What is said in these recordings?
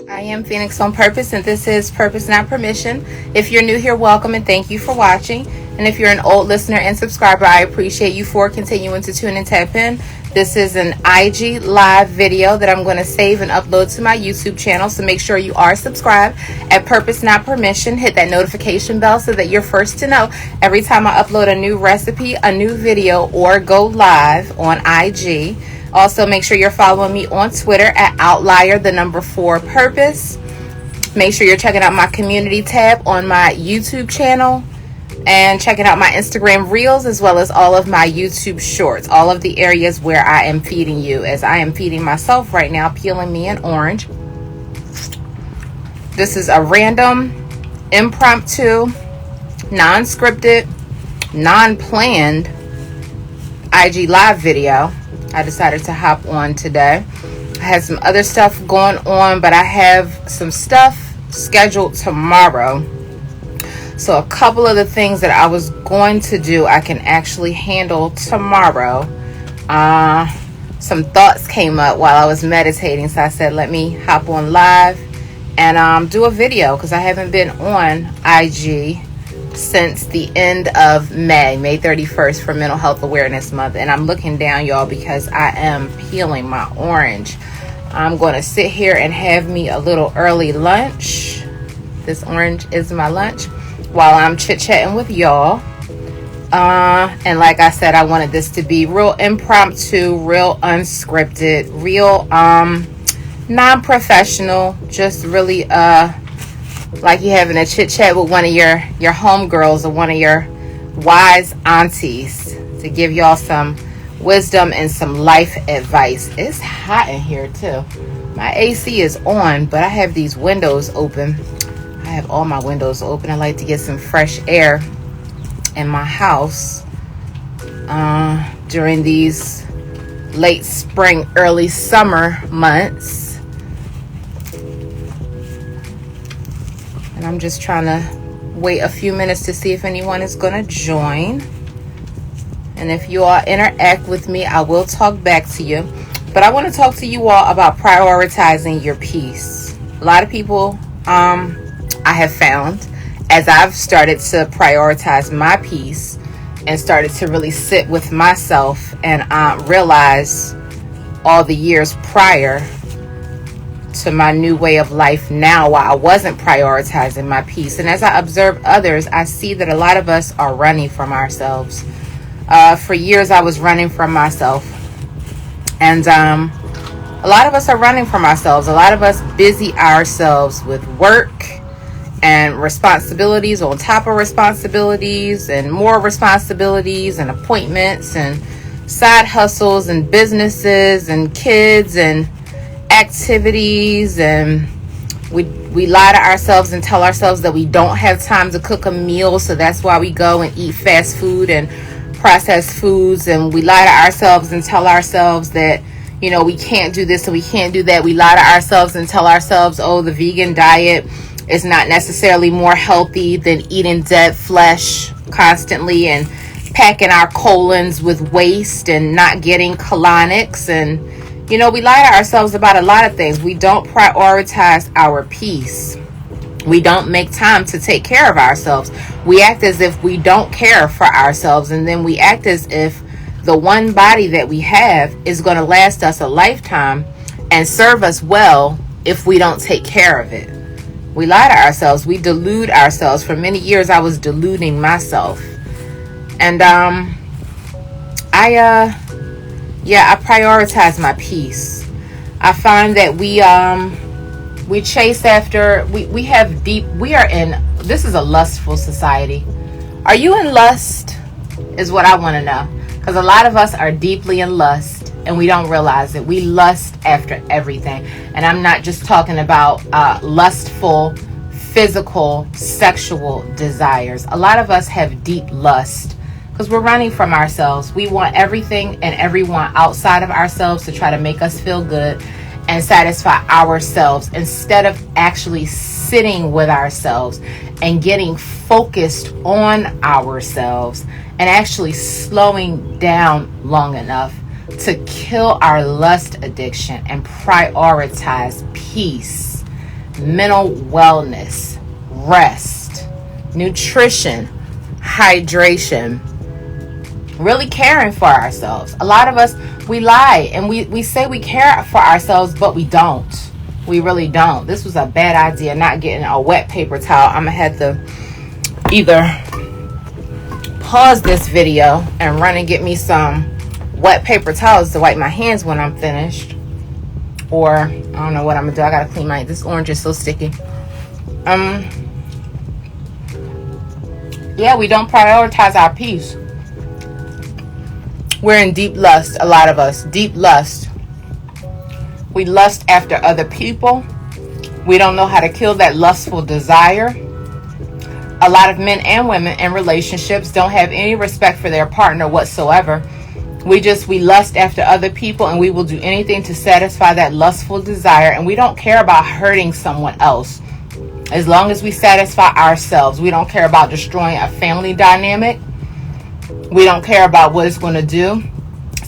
I am Phoenix on Purpose, and this is Purpose Not Permission. If you're new here, welcome and thank you for watching. And if you're an old listener and subscriber, I appreciate you for continuing to tune and tap in. This is an IG live video that I'm going to save and upload to my YouTube channel, so make sure you are subscribed at Purpose Not Permission. Hit that notification bell so that you're first to know every time I upload a new recipe, a new video, or go live on IG. Also, make sure you're following me on Twitter at @outlier4purpose. Make sure you're checking out my community tab on my YouTube channel and checking out my Instagram Reels, as well as all of my YouTube Shorts, all of the areas where I am feeding you, as I am feeding myself right now, peeling me an orange. This is a random, impromptu, non-scripted, non-planned IG live video I decided to hop on today. I had some other stuff going on, but I have some stuff scheduled tomorrow. So a couple of the things that I was going to do, I can actually handle tomorrow. Some thoughts came up while I was meditating, so I said, let me hop on live and do a video, because I haven't been on IG since the end of May 31st, for Mental Health Awareness Month. And I'm looking down, y'all, because I am peeling my orange. I'm going to sit here and have me a little early lunch. This orange is my lunch while I'm chit-chatting with y'all. And like I said, I wanted this to be real impromptu, real unscripted, real non-professional, just really like you having a chit-chat with one of your homegirls or one of your wise aunties, to give y'all some wisdom and some life advice. It's hot in here too. My AC is on, but I have these windows open. I have all my windows open. I like to get some fresh air in my house during these late spring, early summer months. And I'm just trying to wait a few minutes to see if anyone is going to join. And if you all interact with me, I will talk back to you. But I want to talk to you all about prioritizing your peace. A lot of people, I have found, as I've started to prioritize my peace and started to really sit with myself and realize all the years prior to my new way of life now, while I wasn't prioritizing my peace. And as I observe others, I see that a lot of us are running from ourselves. For years, I was running from myself. And a lot of us are running from ourselves. A lot of us busy ourselves with work and responsibilities on top of responsibilities and more responsibilities and appointments and side hustles and businesses and kids and activities, and we lie to ourselves and tell ourselves that we don't have time to cook a meal, so that's why we go and eat fast food and processed foods. And we lie to ourselves and tell ourselves that, you know, we can't do this and we can't do that. We lie to ourselves and tell ourselves, oh, the vegan diet is not necessarily more healthy than eating dead flesh constantly and packing our colons with waste and not getting colonics. And you know, we lie to ourselves about a lot of things. We don't prioritize our peace. We don't make time to take care of ourselves. We act as if we don't care for ourselves, and then we act as if the one body that we have is going to last us a lifetime and serve us well if we don't take care of it. We lie to ourselves. We delude ourselves. For many years, I was deluding myself. And I prioritize my peace. I find that we chase after, we are in, this is a lustful society. Are you in lust, is what I want to know. Because a lot of us are deeply in lust and we don't realize it. We lust after everything. And I'm not just talking about lustful, physical, sexual desires. A lot of us have deep lust because we're running from ourselves. We want everything and everyone outside of ourselves to try to make us feel good and satisfy ourselves, instead of actually sitting with ourselves and getting focused on ourselves and actually slowing down long enough to kill our lust addiction and prioritize peace. mental wellness, rest, nutrition, hydration, really caring for ourselves. A lot of us, we lie and we say we care for ourselves, but we don't. We really don't. This was a bad idea, not getting a wet paper towel. I'm gonna have to either pause this video and run and get me some wet paper towels to wipe my hands when I'm finished, or I don't know what I'm gonna do. I gotta clean this orange is so sticky. Yeah, we don't prioritize our peace. We're in deep lust, a lot of us. Deep lust. We lust after other people. We don't know how to kill that lustful desire. A lot of men and women in relationships don't have any respect for their partner whatsoever. We lust after other people, and we will do anything to satisfy that lustful desire, and we don't care about hurting someone else. As long as we satisfy ourselves, we don't care about destroying a family dynamic. We don't care about what it's going to do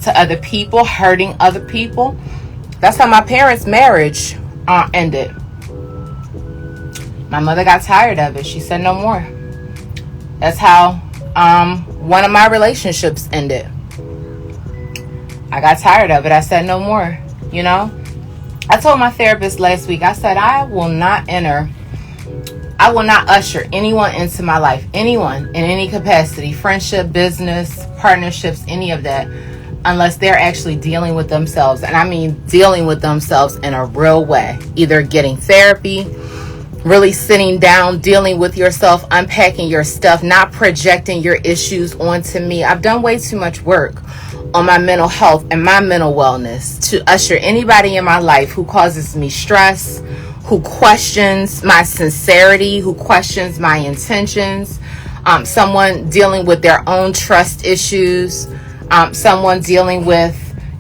to other people, hurting other people. That's how my parents' marriage ended. My mother got tired of it. She said no more. That's how one of my relationships ended. I got tired of it. I said no more. You know, I told my therapist last week, I said, I will not usher anyone into my life, anyone in any capacity, friendship, business, partnerships, any of that, unless they're actually dealing with themselves. And I mean dealing with themselves in a real way. Either getting therapy, really sitting down, dealing with yourself, unpacking your stuff, not projecting your issues onto me. I've done way too much work on my mental health and my mental wellness to usher anybody in my life who causes me stress, who questions my sincerity, who questions my intentions, someone dealing with their own trust issues, someone dealing with,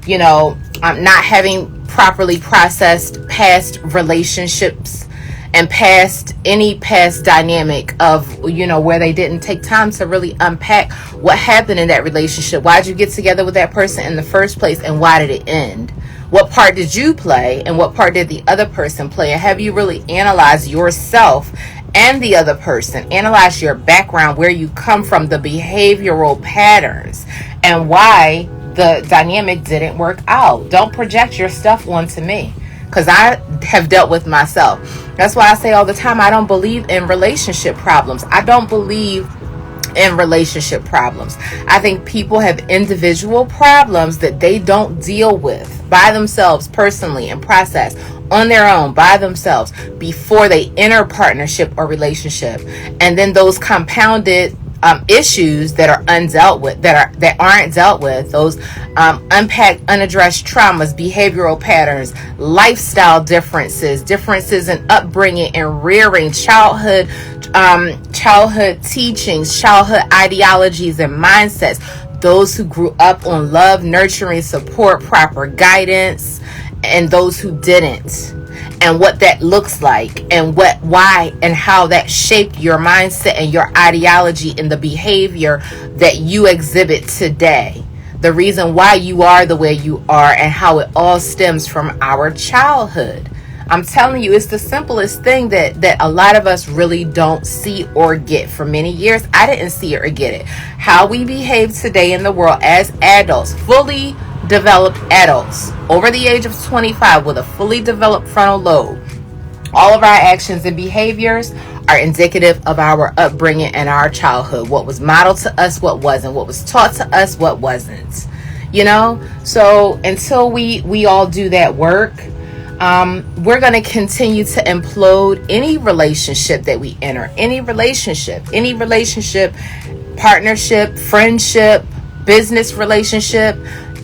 not having properly processed past relationships and any past dynamic of, where they didn't take time to really unpack what happened in that relationship. Why did you get together with that person in the first place, and why did it end? What part did you play, and what part did the other person play? And have you really analyzed yourself and the other person? Analyze your background, where you come from, the behavioral patterns, and why the dynamic didn't work out. Don't project your stuff onto me, because I have dealt with myself. That's why I say all the time, I don't believe in relationship problems. I don't believe in relationship problems. I think people have individual problems that they don't deal with by themselves, personally, and process on their own by themselves before they enter partnership or relationship. And then those compounded issues that are undealt with, that aren't dealt with, those unpacked, unaddressed traumas, behavioral patterns, lifestyle differences in upbringing and rearing, childhood teachings, childhood ideologies and mindsets. Those who grew up on love, nurturing, support, proper guidance, and those who didn't. And what that looks like, and why and how that shaped your mindset and your ideology and the behavior that you exhibit today. The reason why you are the way you are, and how it all stems from our childhood. I'm telling you, it's the simplest thing that a lot of us really don't see or get. For many years, I didn't see it or get it. How we behave today in the world as adults, fully developed adults over the age of 25 with a fully developed frontal lobe. All of our actions and behaviors are indicative of our upbringing and our childhood. What was modeled to us, what wasn't. What was taught to us, what wasn't. So until we all do that work, we're going to continue to implode any relationship that we enter. Any relationship, partnership, friendship, business relationship,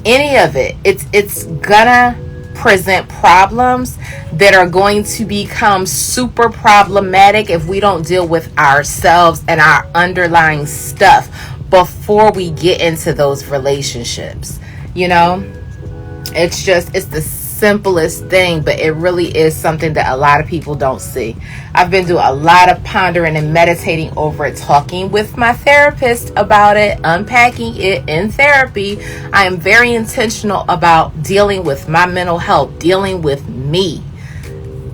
any of it. It's gonna present problems that are going to become super problematic if we don't deal with ourselves and our underlying stuff before we get into those relationships. It's the simplest thing, but it really is something that a lot of people don't see. I've been doing a lot of pondering and meditating over it, talking with my therapist about it, unpacking it in therapy. I am very intentional about dealing with my mental health, dealing with me,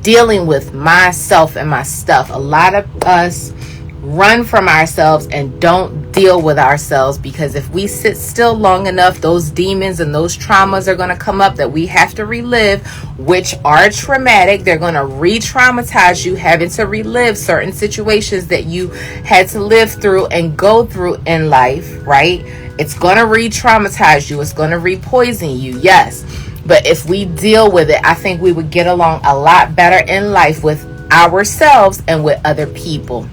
dealing with myself and my stuff. A lot of us run from ourselves and don't deal with ourselves, because if we sit still long enough, those demons and those traumas are going to come up that we have to relive, which are traumatic. They're going to re-traumatize you, having to relive certain situations that you had to live through and go through in life, right? It's going to re-traumatize you. It's going to re-poison you, yes. But if we deal with it, I think we would get along a lot better in life with ourselves and with other people.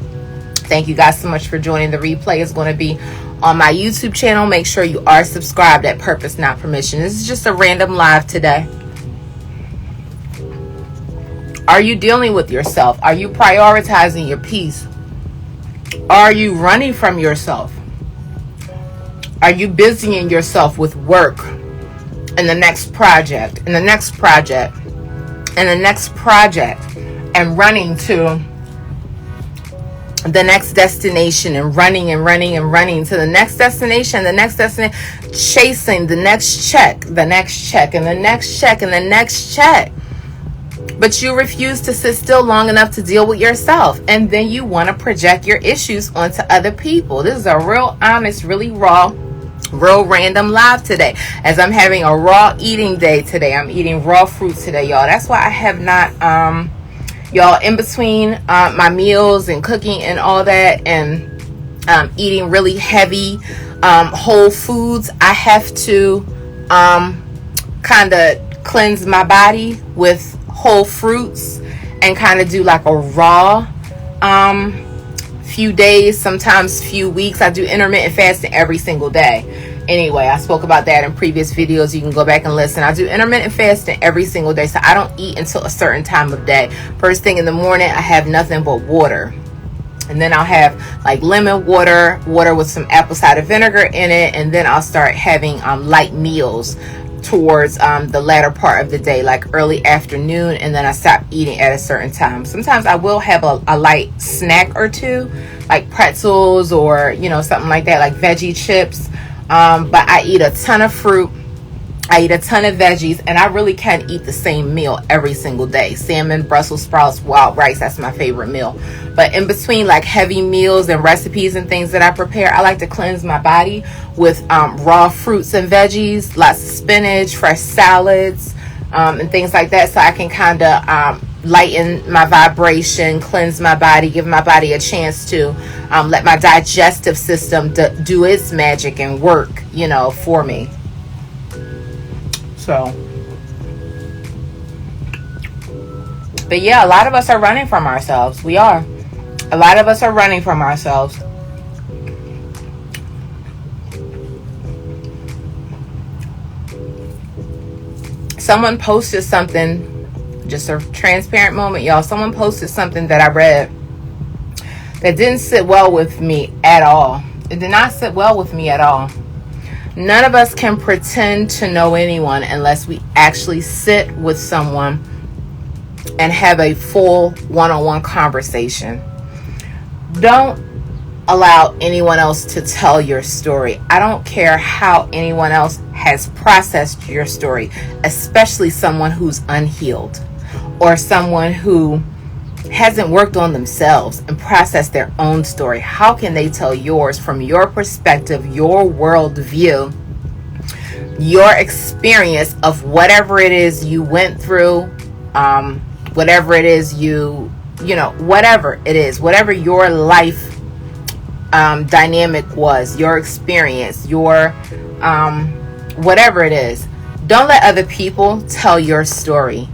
Thank you guys so much for joining. The replay is going to be on my YouTube channel. Make sure you are subscribed at Purpose Not Permission. This is just a random live today. Are you dealing with yourself? Are you prioritizing your peace? Are you running from yourself? Are you busying yourself with work and the next project and the next project and the next project, and running to the next destination, and running to the next destination, chasing the next check, and the next check, and the next check. But you refuse to sit still long enough to deal with yourself, and then you want to project your issues onto other people. This is a real honest, really raw, real random live today, as I'm having a raw eating day today. I'm eating raw fruit today, y'all. That's why I have not y'all, in between my meals and cooking and all that, and eating really heavy whole foods, I have to kind of cleanse my body with whole fruits and kind of do like a raw few days, sometimes few weeks. I do intermittent fasting every single day. Anyway, I spoke about that in previous videos. You can go back and listen. I do intermittent fasting every single day, so I don't eat until a certain time of day. First thing in the morning, I have nothing but water. And then I'll have like lemon water with some apple cider vinegar in it. And then I'll start having light meals towards the latter part of the day, like early afternoon. And then I stop eating at a certain time. Sometimes I will have a light snack or two, like pretzels or, you know, something like that, like veggie chips. But I eat a ton of fruit, I eat a ton of veggies, and I really can't eat the same meal every single day. Salmon, Brussels sprouts, wild rice, that's my favorite meal. But in between like heavy meals and recipes and things that I prepare, I like to cleanse my body with raw fruits and veggies, lots of spinach, fresh salads, and things like that, so I can kind of lighten my vibration, cleanse my body, give my body a chance to let my digestive system do its magic and work, you know, for me. So, but yeah, a lot of us are running from ourselves. We are. A lot of us are running from ourselves. Someone posted something, just a transparent moment, y'all. Someone posted something that I read that didn't sit well with me at all. It did not sit well with me at all. None of us can pretend to know anyone unless we actually sit with someone and have a full one-on-one conversation. Don't allow anyone else to tell your story. I don't care how anyone else has processed your story, especially someone who's unhealed or someone who hasn't worked on themselves and processed their own story. How can they tell yours from your perspective, your worldview, your experience of whatever it is you went through, whatever it is you know, whatever it is, whatever your life dynamic was, your experience, your whatever it is. Don't let other people tell your story.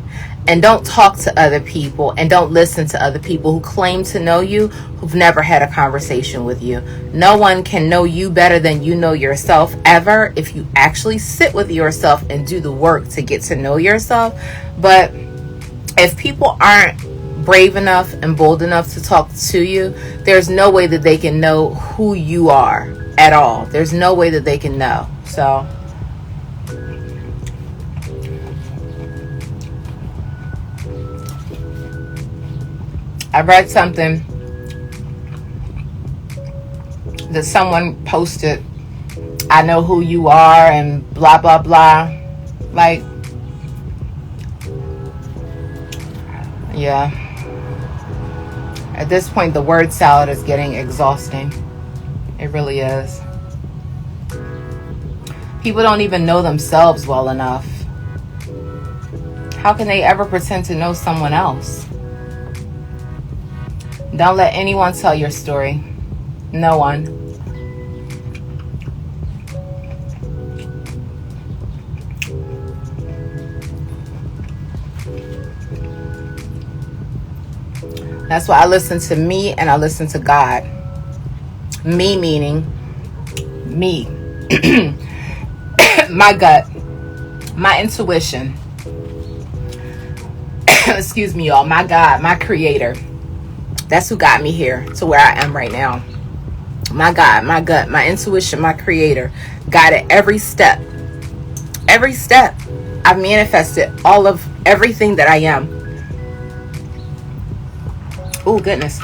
And don't talk to other people, and don't listen to other people who claim to know you, who've never had a conversation with you. No one can know you better than you know yourself ever, if you actually sit with yourself and do the work to get to know yourself. But if people aren't brave enough and bold enough to talk to you, there's no way that they can know who you are at all. There's no way that they can know. So I read something that someone posted, I know who you are and blah, blah, blah. Like, Yeah. At this point, the word salad is getting exhausting. It really is. People don't even know themselves well enough. How can they ever pretend to know someone else? Don't let anyone tell your story. No one. That's why I listen to me and I listen to God. Me meaning me. My gut. My intuition. Excuse me, y'all. My God, my creator. That's who got me here to where I am right now. My God, my gut, my intuition, my creator. Guided every step. Every step. I've manifested all of everything that I am. Oh, goodness.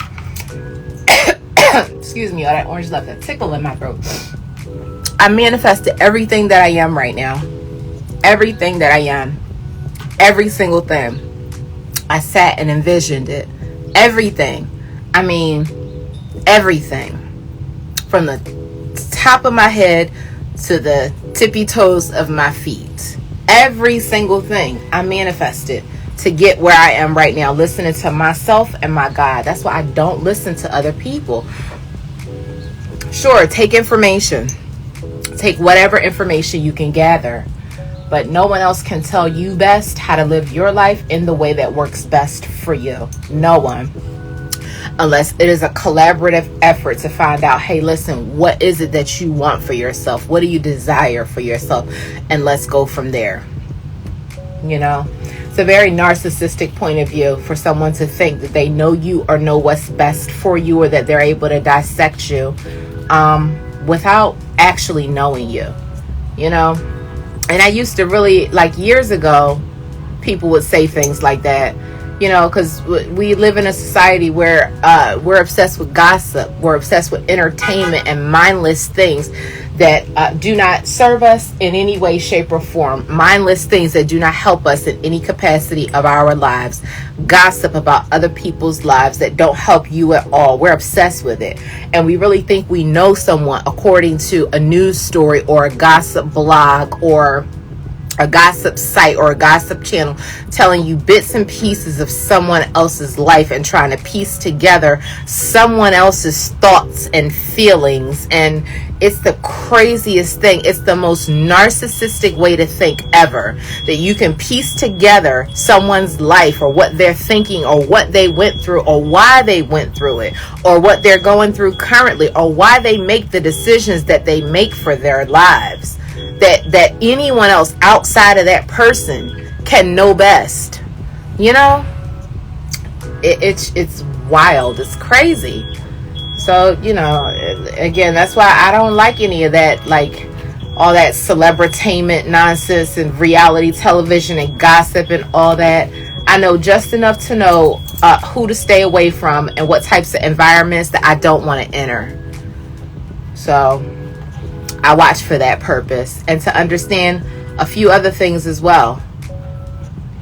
Excuse me, all that orange left a tickle in my throat. I manifested everything that I am right now. Everything that I am. Every single thing. I sat and envisioned it. Everything. I mean, everything. From the top of my head to the tippy toes of my feet. Every single thing I manifested to get where I am right now, listening to myself and my God. That's why I don't listen to other people. Sure, take information. Take whatever information you can gather. But no one else can tell you best how to live your life in the way that works best for you. No one. Unless it is a collaborative effort to find out, hey, listen, what is it that you want for yourself? What do you desire for yourself? And let's go from there. You know? It's a very narcissistic point of view for someone to think that they know you or know what's best for you, or that they're able to dissect you without actually knowing you, you know. And I used to really, like years ago, people would say things like that, you know, because we live in a society where we're obsessed with gossip. We're obsessed with entertainment and mindless things that do not serve us in any way, shape, or form. Mindless things that do not help us in any capacity of our lives. Gossip about other people's lives that don't help you at all. We're obsessed with it. And we really think we know someone according to a news story or a gossip blog or a gossip site or a gossip channel telling you bits and pieces of someone else's life and trying to piece together someone else's thoughts and feelings. And it's the craziest thing. It's the most narcissistic way to think ever, that you can piece together someone's life or what they're thinking or what they went through or why they went through it or what they're going through currently or why they make the decisions that they make for their lives. That anyone else outside of that person can know best. You know, it's wild. It's crazy. So, you know, again, that's why I don't like any of that, like all that celebritainment nonsense and reality television and gossip and all that. I know just enough to know who to stay away from and what types of environments that I don't want to enter. So I watch for that purpose and to understand a few other things as well,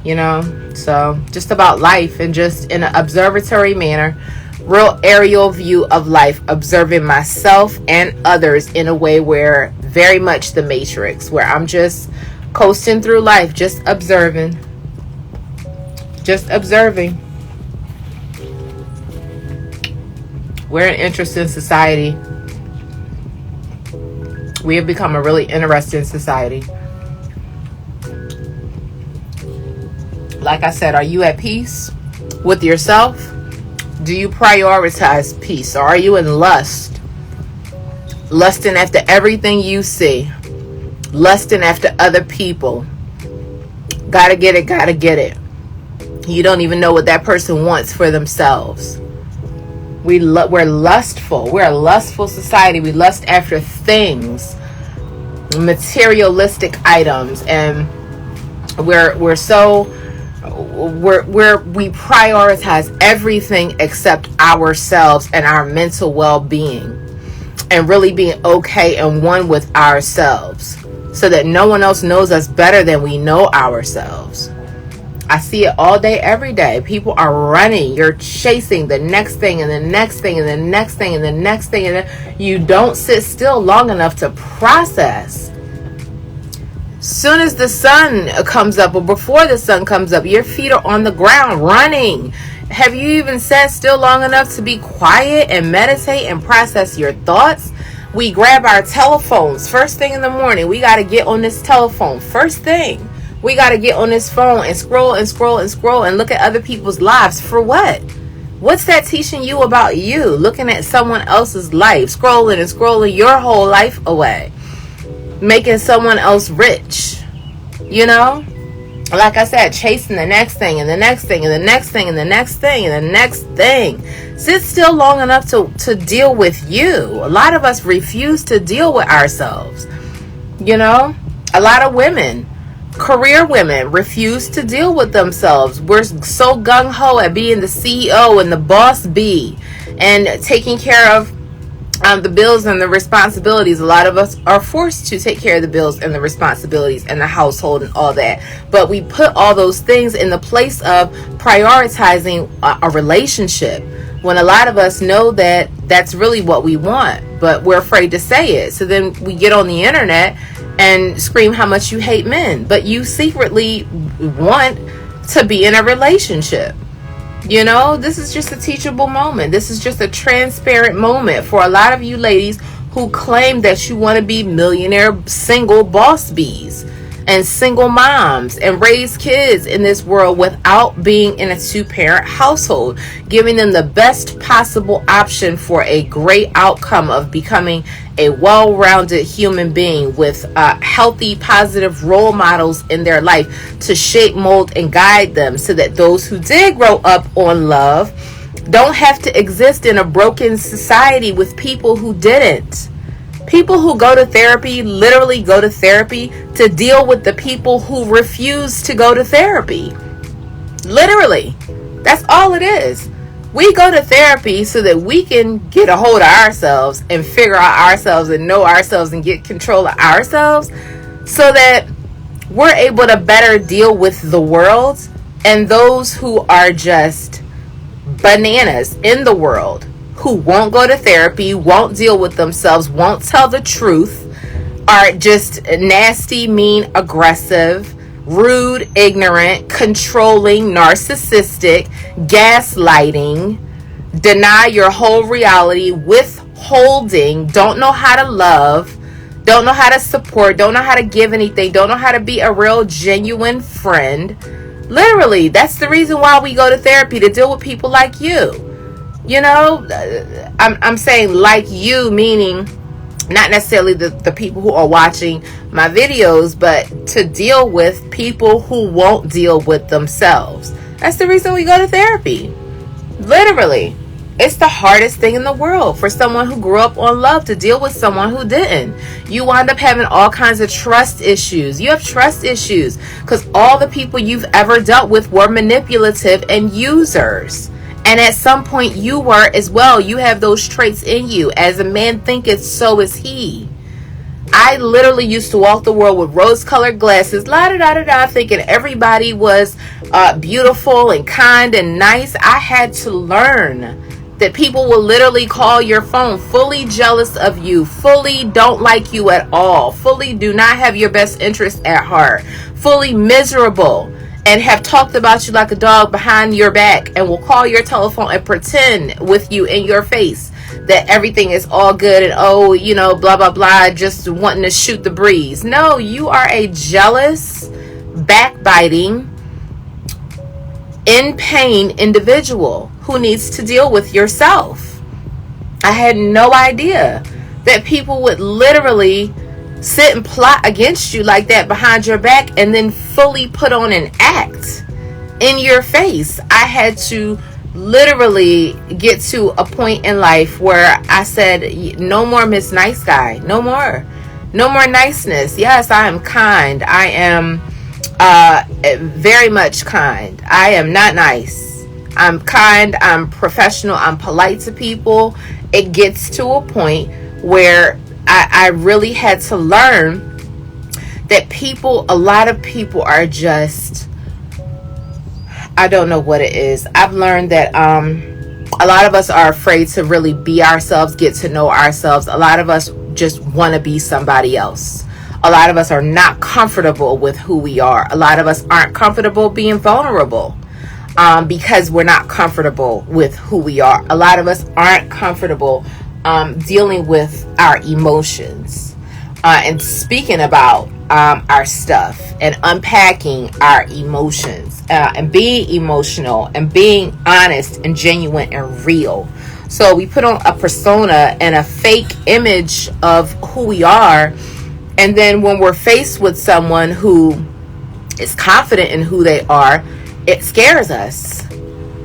you know. So just about life and just in an observatory manner, real aerial view of life, observing myself and others in a way where very much the Matrix, where I'm just coasting through life, just observing. We're an interesting society. We have become a really interesting society. Like I said, are you at peace with yourself? Do you prioritize peace? Or are you in lust? Lusting after everything you see. Lusting after other people. Gotta get it. You don't even know what that person wants for themselves. We're lustful. We're a lustful society. We lust after things, materialistic items, and we prioritize everything except ourselves and our mental well-being, and really being okay and one with ourselves, so that no one else knows us better than we know ourselves. I see it all day, every day. People are running. You're chasing the next thing and the next thing and the next thing and the next thing. And you don't sit still long enough to process. Soon as the sun comes up, or before the sun comes up, your feet are on the ground running. Have you even sat still long enough to be quiet and meditate and process your thoughts? We grab our telephones first thing in the morning. We got to get on this telephone first thing. We got to get on this phone and scroll and scroll and scroll and look at other people's lives. For what? What's that teaching you about you? Looking at someone else's life, scrolling and scrolling your whole life away, making someone else rich. You know, like I said, chasing the next thing and the next thing and the next thing and the next thing and the next thing. Sit still long enough to deal with you. A lot of us refuse to deal with ourselves. You know, a lot of women, career women, refuse to deal with themselves. We're so gung-ho at being the CEO and the boss bee and taking care of the bills and the responsibilities. A lot of us are forced to take care of the bills and the responsibilities and the household and all that. But we put all those things in the place of prioritizing a relationship, when a lot of us know that that's really what we want, but we're afraid to say it. So then we get on the internet and scream how much you hate men, but you secretly want to be in a relationship. You know, this is just a teachable moment. This is just a transparent moment for a lot of you ladies who claim that you want to be millionaire single boss bees and single moms and raise kids in this world without being in a 2-parent household, giving them the best possible option for a great outcome of becoming a well-rounded human being with healthy, positive role models in their life to shape, mold, and guide them, so that those who did grow up on love don't have to exist in a broken society with people who didn't. People who go to therapy literally go to therapy to deal with the people who refuse to go to therapy. Literally. That's all it is. We go to therapy so that we can get a hold of ourselves and figure out ourselves and know ourselves and get control of ourselves, so that we're able to better deal with the world and those who are just bananas in the world, who won't go to therapy, won't deal with themselves, won't tell the truth, are just nasty, mean, aggressive, rude, ignorant, controlling, narcissistic, gaslighting, deny your whole reality, withholding, don't know how to love, don't know how to support, don't know how to give anything, don't know how to be a real, genuine friend. Literally, that's the reason why we go to therapy, to deal with people like you. You know, I'm saying like you, meaning not necessarily the people who are watching my videos, but to deal with people who won't deal with themselves. That's the reason we go to therapy. Literally. It's the hardest thing in the world for someone who grew up on love to deal with someone who didn't. You wind up having all kinds of trust issues. You have trust issues because all the people you've ever dealt with were manipulative and users. And at some point you were as well. You have those traits in you. As a man thinketh, so is he. I literally used to walk the world with rose-colored glasses, la-da-da-da-da, thinking everybody was beautiful and kind and nice. I had to learn that people will literally call your phone fully jealous of you, fully don't like you at all, fully do not have your best interest at heart, fully miserable, and have talked about you like a dog behind your back, and will call your telephone and pretend with you in your face that everything is all good and, oh, you know, blah, blah, blah, just wanting to shoot the breeze. No, you are a jealous, backbiting, in pain individual who needs to deal with yourself. I had no idea that people would literally sit and plot against you like that behind your back and then fully put on an act in your face. I had to literally get to a point in life where I said, no more Miss Nice Guy. No more niceness. Yes, I am kind. I am very much kind. I am not nice. I'm kind. I'm professional. I'm polite to people. It gets to a point where I really had to learn that a lot of people are just I don't know what it is. I've learned that a lot of us are afraid to really be ourselves, get to know ourselves. A lot of us just want to be somebody else. A lot of us are not comfortable with who we are. A lot of us aren't comfortable being vulnerable because we're not comfortable with who we are. A lot of us aren't comfortable dealing with our emotions and speaking about our stuff and unpacking our emotions and being emotional and being honest and genuine and real. So we put on a persona and a fake image of who we are, and then when we're faced with someone who is confident in who they are, it scares us.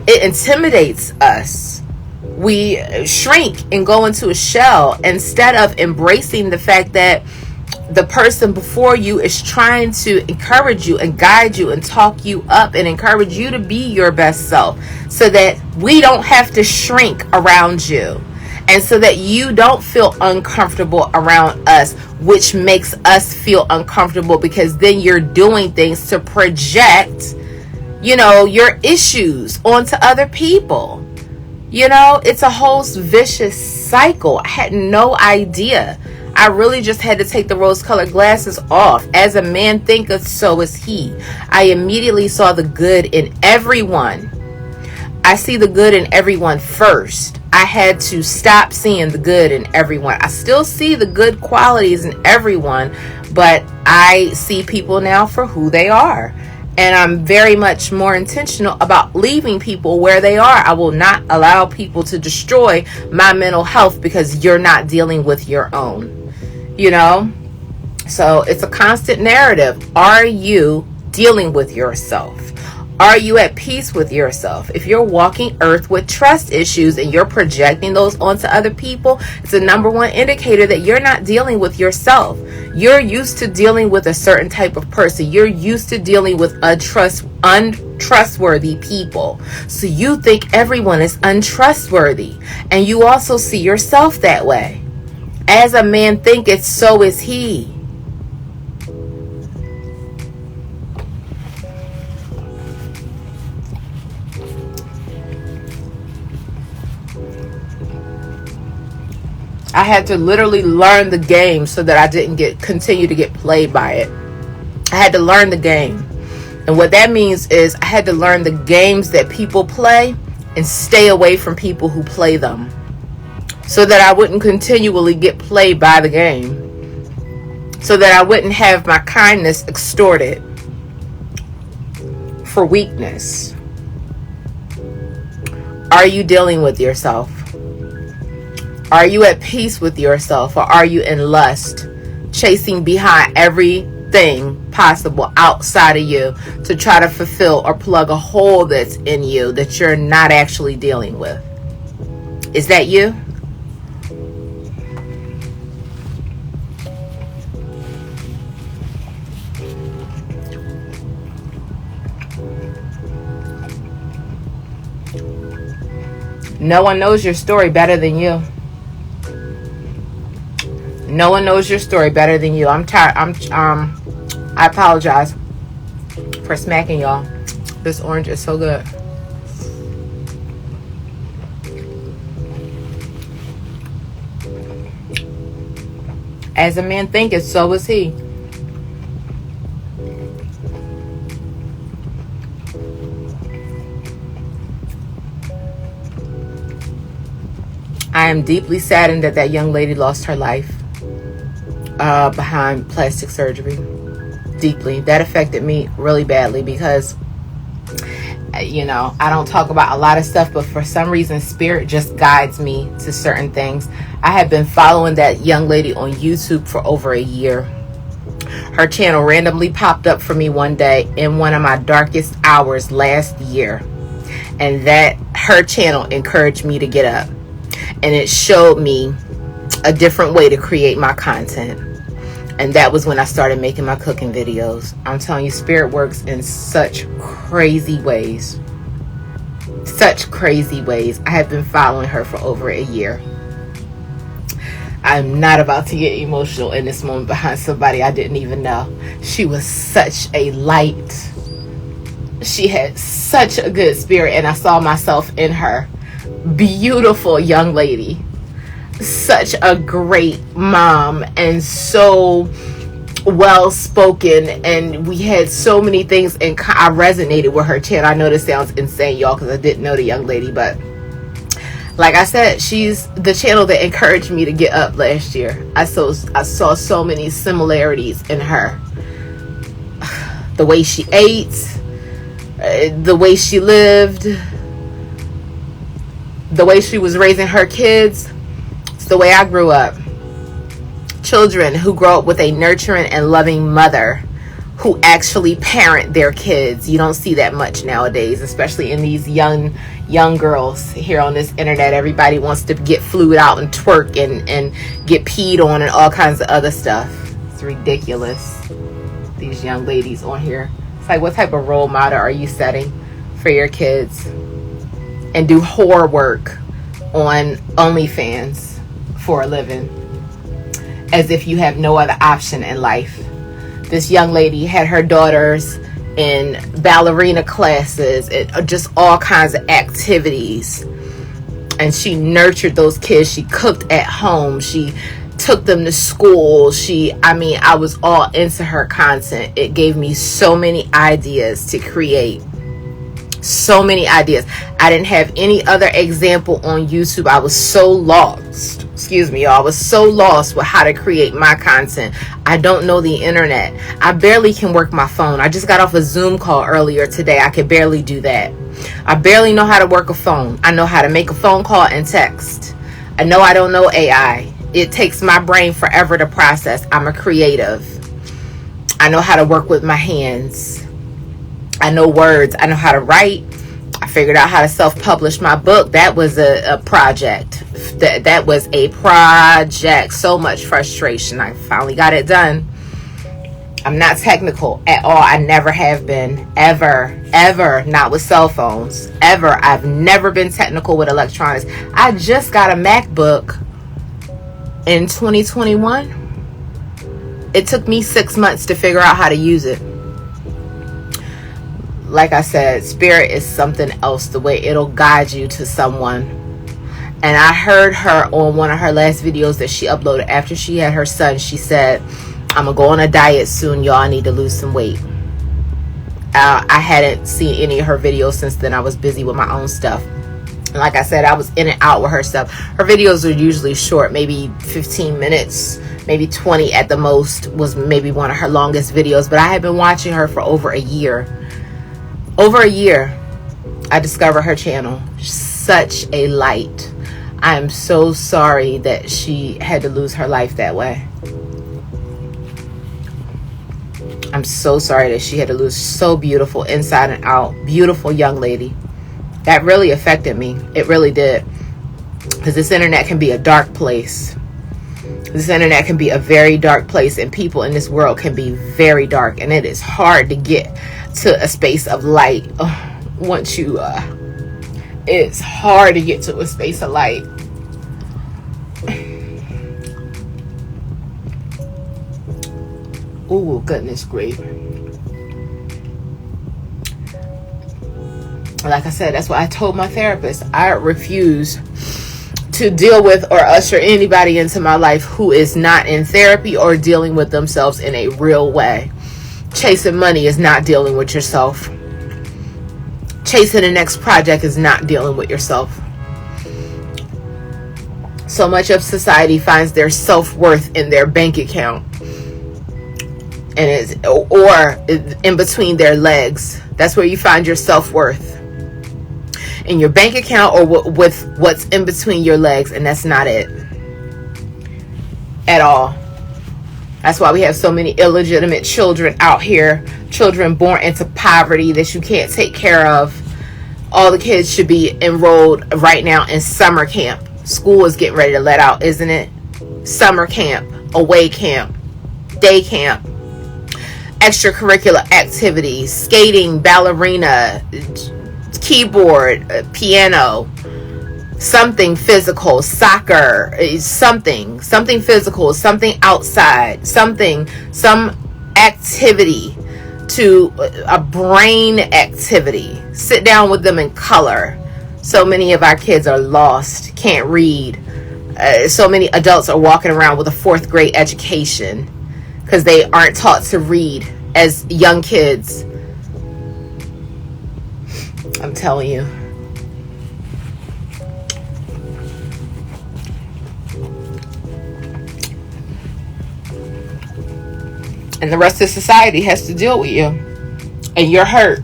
It intimidates us. We shrink and go into a shell instead of embracing the fact that the person before you is trying to encourage you and guide you and talk you up and encourage you to be your best self, so that we don't have to shrink around you, and so that you don't feel uncomfortable around us, which makes us feel uncomfortable, because then you're doing things to project, your issues onto other people. It's a whole vicious cycle. I had no idea. I really just had to take the rose-colored glasses off. As a man thinketh, so is he. I immediately saw the good in everyone. I see the good in everyone first. I had to stop seeing the good in everyone. I still see the good qualities in everyone, but I see people now for who they are. And I'm very much more intentional about leaving people where they are. I will not allow people to destroy my mental health because you're not dealing with your own. So it's a constant narrative. Are you dealing with yourself? Are you at peace with yourself? If you're walking earth with trust issues and you're projecting those onto other people, it's the number one indicator that you're not dealing with yourself. You're used to dealing with a certain type of person. You're used to dealing with untrustworthy people. So you think everyone is untrustworthy. And you also see yourself that way. As a man thinketh, so is he. I had to literally learn the game so that I didn't continue to get played by it. I had to learn the game. And what that means is I had to learn the games that people play and stay away from people who play them, so that I wouldn't continually get played by the game, so that I wouldn't have my kindness extorted for weakness. Are you dealing with yourself? Are you at peace with yourself, or are you in lust, chasing behind everything possible outside of you to try to fulfill or plug a hole that's in you that you're not actually dealing with? Is that you? No one knows your story better than you. No one knows your story better than you. I'm tired. I apologize for smacking y'all. This orange is so good. As a man thinketh, so is he. I am deeply saddened that that young lady lost her life behind plastic surgery. Deeply. That affected me really badly because, I don't talk about a lot of stuff, but for some reason, spirit just guides me to certain things. I have been following that young lady on YouTube for over a year. Her channel randomly popped up for me one day in one of my darkest hours last year. And that her channel encouraged me to get up. And it showed me a different way to create my content. And that was when I started making my cooking videos. I'm telling you, spirit works in such crazy ways. Such crazy ways. I have been following her for over a year. I'm not about to get emotional in this moment behind somebody I didn't even know. She was such a light. she had such a good spirit, and I saw myself in her. Beautiful young lady, such a great mom, and so well spoken, and we had so many things, and I resonated with her channel. I know this sounds insane, y'all, because I didn't know the young lady, but like I said, she's the channel that encouraged me to get up last year. I saw so many similarities in her. The way she ate, the way she lived, the way she was raising her kids. It's the way I grew up. Children who grow up with a nurturing and loving mother who actually parent their kids. You don't see that much nowadays, especially in these young girls here on this internet. Everybody wants to get flued out and twerk and get peed on and all kinds of other stuff. It's ridiculous. These young ladies on here. It's like, what type of role model are you setting for your kids? And do whore work on OnlyFans for a living, as if you have no other option in life. This young lady had her daughters in ballerina classes and just all kinds of activities, and she nurtured those kids. She cooked at home, she took them to school. I was all into her content. It gave me so many ideas to create. So many ideas. I didn't have any other example on YouTube. I was so lost. Excuse me, y'all. I was so lost with how to create my content. I don't know the internet. I barely can work my phone. I just got off a Zoom call earlier today. I could barely do that. I barely know how to work a phone. I know how to make a phone call and text. I know I don't know AI. It takes my brain forever to process. I'm a creative. I know how to work with my hands. I know words. I know how to write. I figured out how to self-publish my book. That was a project. That was a project. So much frustration. I finally got it done. I'm not technical at all. I never have been. Ever. Not with cell phones. Ever. I've never been technical with electronics. I just got a MacBook in 2021. It took me 6 months to figure out how to use it. Like I said, spirit is something else, the way it'll guide you to someone. And I heard her on one of her last videos that she uploaded after she had her son. She said, I'm gonna go on a diet soon, y'all. I need to lose some weight. I hadn't seen any of her videos since then. I was busy with my own stuff. And like I said, I was in and out with her stuff. Her videos are usually short, maybe 15 minutes, maybe 20 at the most, was maybe one of her longest videos. But I had been watching her for over a year. Over a year, I discovered her channel. Such a light. I am so sorry that she had to lose her life that way. I'm so sorry that she had to lose. So beautiful inside and out. Beautiful young lady. That really affected me. It really did. Because this internet can be a dark place. This internet can be a very dark place, and people in this world can be very dark, and it is hard to get to a space of light. Once you it's hard to get to a space of light. Oh goodness grief. Like I said, that's why I told my therapist I refuse to deal with or usher anybody into my life who is not in therapy or dealing with themselves in a real way. Chasing money is not dealing with yourself. Chasing the next project is not dealing with yourself. So much of society finds their self-worth in their bank account, and it's or in between their legs. That's where you find your self-worth, in your bank account or with what's in between your legs, and that's not it at all. That's why we have so many illegitimate children out here, children born into poverty that you can't take care of. All the kids should be enrolled right now in summer camp. School is getting ready to let out, isn't it? Summer camp, away camp, day camp, extracurricular activities, skating, ballerina, keyboard, piano, something physical, soccer, something physical, something outside, some activity to a brain activity. Sit down with them and color. So many of our kids are lost, can't read. So many adults are walking around with a 4th grade education because they aren't taught to read as young kids. I'm telling you. And the rest of society has to deal with you and your hurt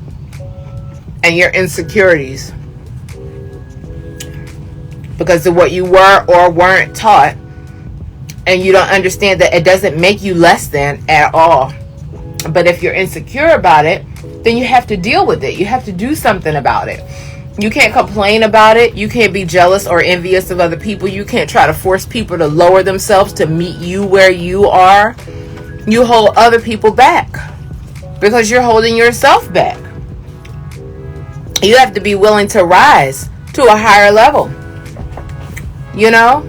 and your insecurities because of what you were or weren't taught. And you don't understand that it doesn't make you less than at all. But if you're insecure about it, then you have to deal with it. You have to do something about it. You can't complain about it. You can't be jealous or envious of other people. You can't try to force people to lower themselves to meet you where you are. You hold other people back because you're holding yourself back. You have to be willing to rise to a higher level, you know,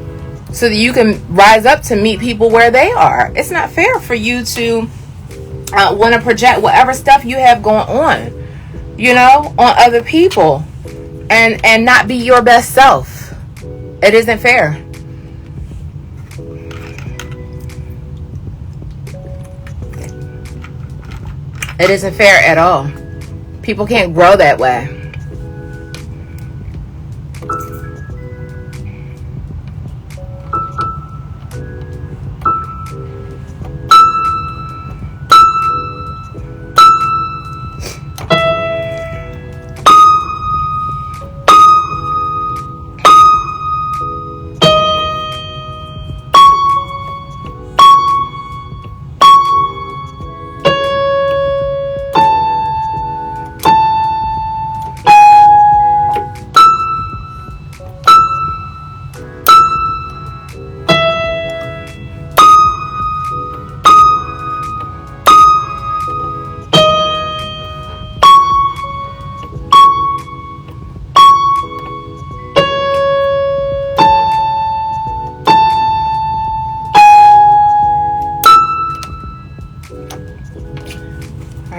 so that you can rise up to meet people where they are. It's not fair for you to want to project whatever stuff you have going on, you know, on other people and not be your best self. It isn't fair. It isn't fair at all. People can't grow that way.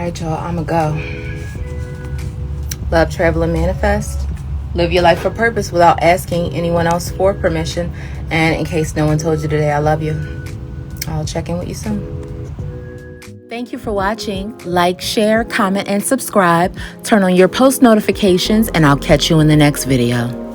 Alright, y'all, I'ma go. Love, travel, and manifest. Live your life for purpose without asking anyone else for permission. And in case no one told you today, I love you. I'll check in with you soon. Thank you for watching. Like, share, comment, and subscribe. Turn on your post notifications, and I'll catch you in the next video.